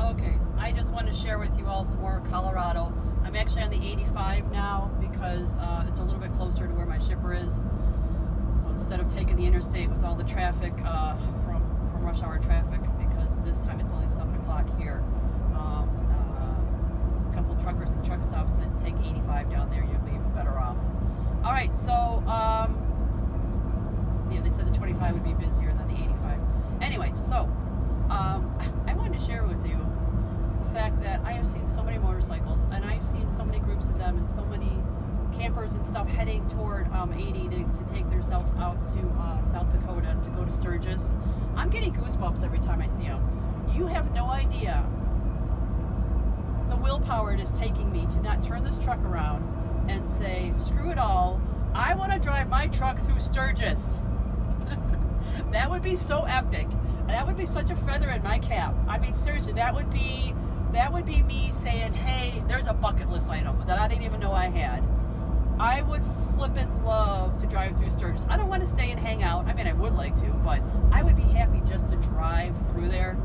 Okay, I just want to share with you all some more Colorado. I'm actually on the 85 now because it's a little bit closer to where my shipper is. So instead of taking the interstate with all the traffic from rush hour traffic, because this time it's only 7 o'clock here, a couple of truckers and truck stops that take 85 down there, you'll be better off. All right, so yeah, they said the 25 would be busier than the 85. Anyway, so I wanted to share with you the fact that I have seen so many motorcycles, and I've seen so many groups of them, and so many campers and stuff heading toward 80 to take themselves out to South Dakota to go to Sturgis. I'm getting goosebumps every time I see them. You have no idea the willpower it is taking me to not turn this truck around and say, screw it all, I want to drive my truck through Sturgis. That would be so epic. That would be such a feather in my cap. I mean, seriously, that would be me saying, hey, there's a bucket list item that I didn't even know I had. I would flippin' love to drive through Sturgis. I don't want to stay and hang out. I mean, I would like to, but I would be happy just to drive through there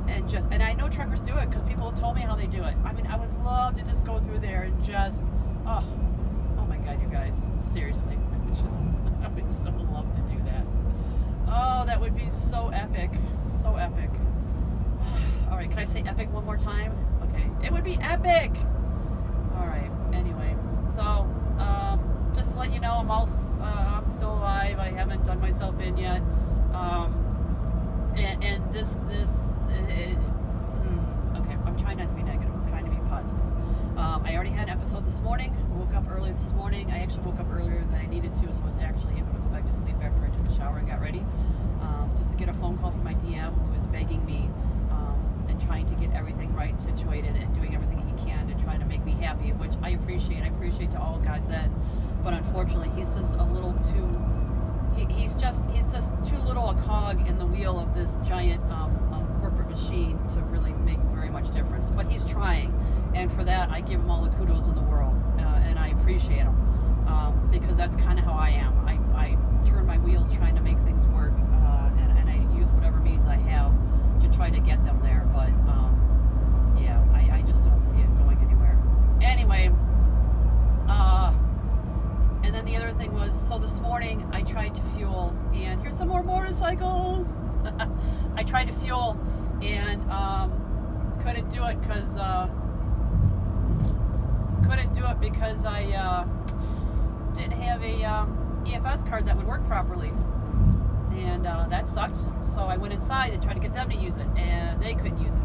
and I know truckers do it because people have told me how they do it. I mean, I would love to just go through there and just, oh my God, you guys, seriously, I would so love to do that. Oh, that would be so epic, so epic. All right, can I say epic one more time? Okay, it would be epic. All right, anyway, so just to let you know, I'm still alive. I haven't done myself in yet. And this okay, I'm trying not to be negative. I'm trying to be positive. I already had an episode this morning. I woke up early this morning. I actually woke up earlier than I needed to, so I was actually able to go back to sleep after I took a shower and got ready. Just to get a phone call from my DM who is begging me and trying to get everything right, situated, and doing everything he can to try to make me happy, which I appreciate. I appreciate to all God's end. But unfortunately, he's just a little too. He's just too little a cog in the wheel of this giant corporate machine to really make very much difference. But he's trying, and for that, I give him all the kudos in the world, and I appreciate him because that's kind of how I am. I turn my wheels trying to make things work, and I use whatever means I have to try to get them there. But yeah, I just don't see it going anywhere. Anyway. And then the other thing was, so this morning I tried to fuel, and here's some more motorcycles. I tried to fuel and couldn't do it because I didn't have a EFS card that would work properly, and that sucked. So I went inside and tried to get them to use it, and they couldn't use it.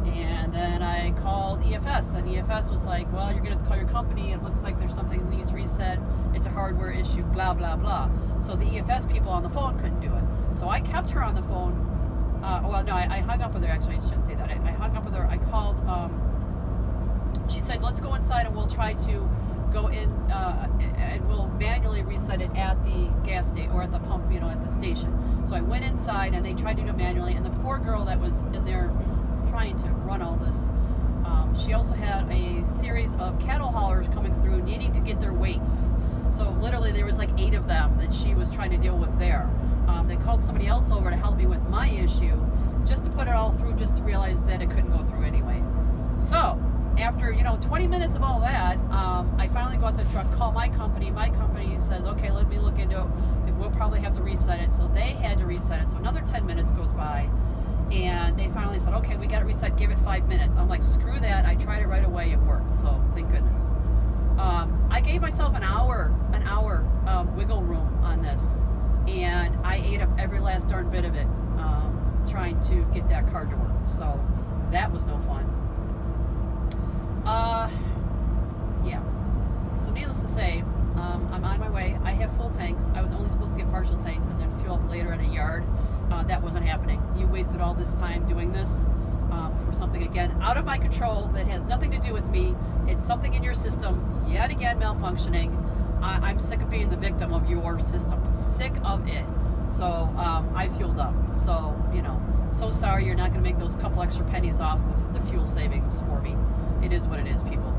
And then I called EFS, and EFS was like, well, you're going to have to call your company. It looks like there's something that needs reset. It's a hardware issue, blah, blah, blah. So the EFS people on the phone couldn't do it. So I kept her on the phone. Well, no, I hung up with her, actually. I shouldn't say that. I hung up with her. I called. She said, let's go inside, and we'll try to go in, and we'll manually reset it at the gas station, or at the pump, at the station. So I went inside, and they tried to do it manually. And the poor girl that was in there trying to run all this, she also had a series of cattle haulers coming through needing to get their weights. So literally there was like 8 of them that she was trying to deal with there. They called somebody else over to help me with my issue, just to put it all through, just to realize that it couldn't go through anyway. So after 20 minutes of all that, I finally go out to the truck, call my company. My company says, okay, let me look into it. We'll probably have to reset it. So they had to reset it. So another 10 minutes goes by. And they finally said, okay, we got it reset, give it 5 minutes. I'm like, screw that. I tried it right away. It worked. So thank goodness. I gave myself an hour wiggle room on this. And I ate up every last darn bit of it trying to get that card to work. So that was no fun. Yeah. So needless to say, I'm on my way. I have full tanks. I was only supposed to get partial tanks and then fuel up later in a yard. That wasn't happening. You wasted all this time doing this for something, again, out of my control that has nothing to do with me. It's something in your systems, yet again, malfunctioning. I'm sick of being the victim of your system. Sick of it. So I fueled up. So, so sorry you're not going to make those couple extra pennies off of the fuel savings for me. It is what it is, people.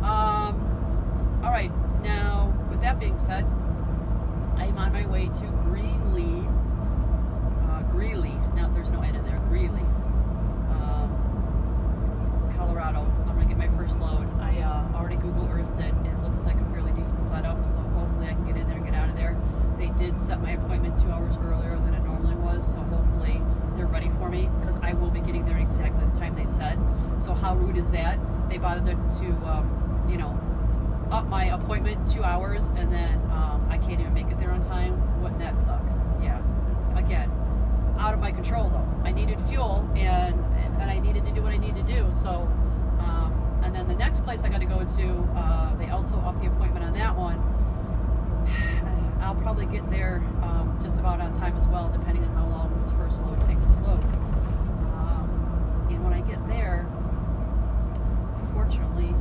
All right. Now, with that being said, I'm on my way to Greeley. Greeley. Now, there's no N in there. Greeley. how rude is that? They bothered to up my appointment 2 hours, and then I can't even make it there on time. Wouldn't that suck? Yeah. Again, out of my control though. I needed fuel, and I needed to do what I needed to do. So, and then the next place I got to go to, they also upped the appointment on that one. I'll probably get there just about on time as well, depending on how long this first load takes to load. And when I get there, unfortunately,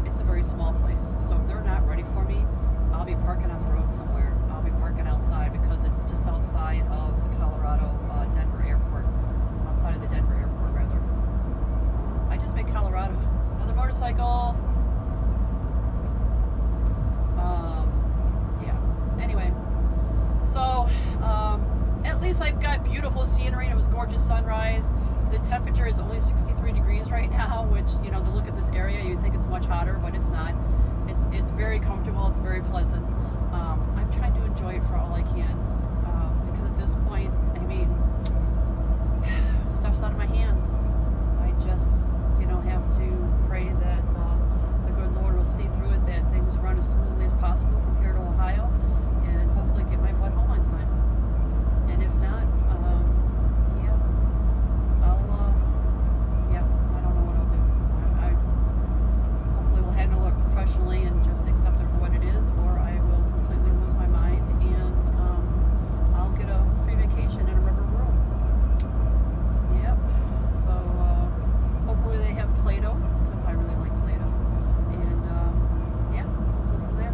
it's a very small place. So if they're not ready for me, I'll be parking on the road somewhere. I'll be parking outside because it's just outside of the Colorado Denver airport. Outside of the Denver airport, rather. I just made Colorado. Another motorcycle. Anyway, so at least I've got beautiful scenery, and it was gorgeous sunrise. The temperature is only 63 degrees right now, which, to look at this area, you'd think it's much hotter, but it's not. It's very comfortable. It's very pleasant. I'm trying to enjoy it for all I can, because at this point, stuff's out of my hands. I just, have to pray that the good Lord will see through it, that things run as smoothly as possible from here to Ohio, and hopefully get my butt home on time. And if not, I don't know what I'll do. I hopefully will handle it professionally and just accept it for what it is, or I will completely lose my mind, and I'll get a free vacation in a rubber room. Yep. So hopefully they have Play-Doh, because I really like Play-Doh. And we'll go from there.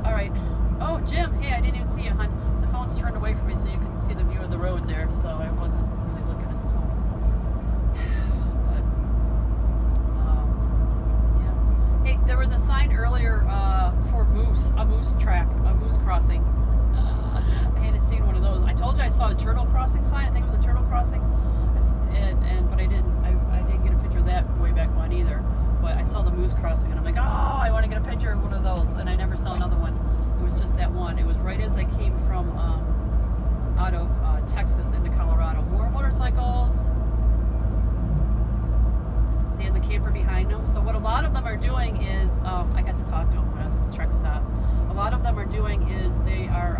All right. Oh, Jim. Hey, I didn't even see you, hon. The phone's turned away from me so you can see the view of the road there, so I wasn't really looking at the phone. But, Hey, there was a sign earlier for a moose track, a moose crossing. I hadn't seen one of those. I told you I saw a turtle crossing sign. I think it was a turtle crossing. But I didn't get a picture of that way back when either. But I saw the moose crossing, and I'm like, oh, I want to get a picture of one of those. And I never saw another one. It was just that one. It was right as I came from out of Texas into Colorado. More motorcycles. Seeing the camper behind them. So what a lot of them are doing is, I got to talk to them when I was at the truck stop. A lot of them are doing is they are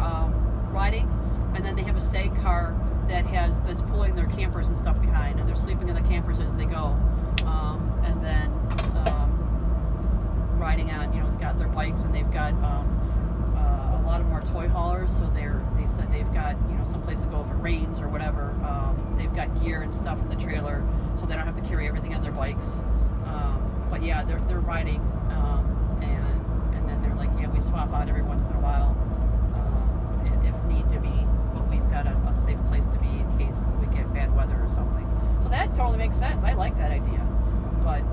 riding, and then they have a sag car that's pulling their campers and stuff behind, and they're sleeping in the campers as they go, and then riding on. They've got their bikes, and they've got a lot of them are toy haulers, so they said they've got some place to go if it rains or whatever. They've got gear and stuff in the trailer, so they don't have to carry everything on their bikes. But yeah, they're riding, and then they're like, yeah, we swap out every once in a while if need to be. We've got a safe place to be in case we get bad weather or something. So that totally makes sense. I like that idea. But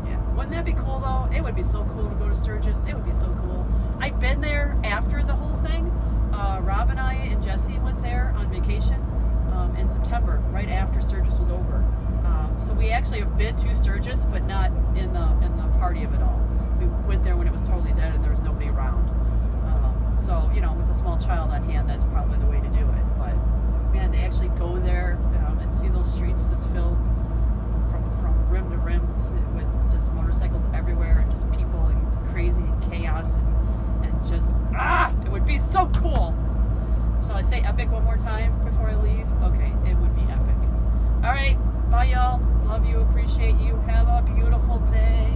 yeah, wouldn't that be cool though? It would be so cool to go to Sturgis. It would be so cool. I've been there after the whole thing. Rob and I and Jesse went there on vacation in September, right after Sturgis was over. So we actually have been to Sturgis, but not in the party of it all. We went there when it was totally dead and there was nobody around. So, with a small child on hand, that's probably the way to do it. But, man, to actually go there and see those streets just filled from rim to rim with just motorcycles everywhere and just people and crazy and chaos and just, it would be so cool. Shall I say epic one more time before I leave? Okay, it would be epic. All right, bye, y'all. Love you, appreciate you. Have a beautiful day.